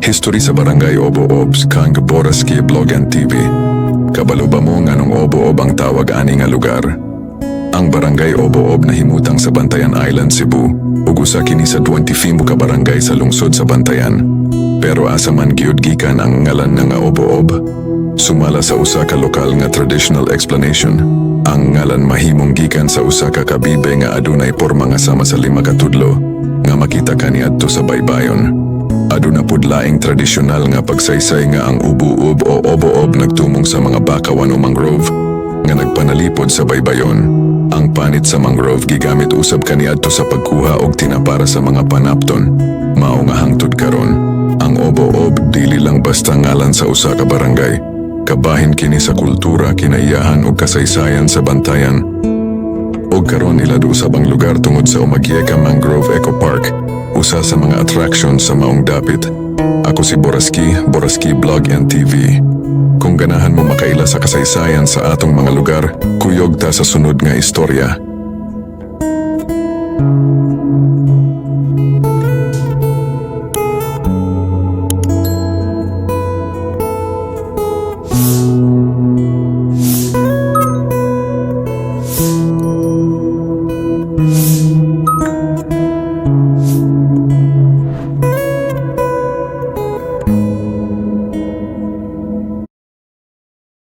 History sa Barangay Obo-Obs kang Boraski Blog and TV. Kabalo ba mo nga nung Obo-Ob ang tawag ani nga lugar? Ang Barangay Obo-Ob nahimutang sa Bantayan Island, Cebu, ug usa kini sa 25 ka barangay sa lungsod sa Bantayan. Pero asa man gyud gikan ang ngalan nga Obo-Ob? Sumala sa usa ka lokal nga traditional explanation, ang ngalan mahimong gikan sa usa ka kabibe nga adunay porma nga sama sa 5 ka tudlo nga makita kaniadto sa baybayon. Aduna pud laing tradisyonal nga pagsaysay nga ang ubu-ub o obo-ob nagtumong sa mga bakawan o mangrove nga nagpanalipod sa baybayon. Ang panit sa mangrove gigamit usab kaniadto sa pagkuha og tinapara sa mga panapton. Mao nga hangtod karon, ang obo-ob dili lang basta ngalan sa usa ka barangay. Kabahin kini sa kultura, kinaiyahan ug kasaysayan sa Bantayan. Og karon ilad usab ang lugar tungod sa Umagyeka Mangrove Eco Park, usa sa mga attractions sa maong dapit. Ako si Boraski Blog and TV. Kung ganahan mo makaila sa kasaysayan sa atong mga lugar, kuyog ta sa sunod nga istorya.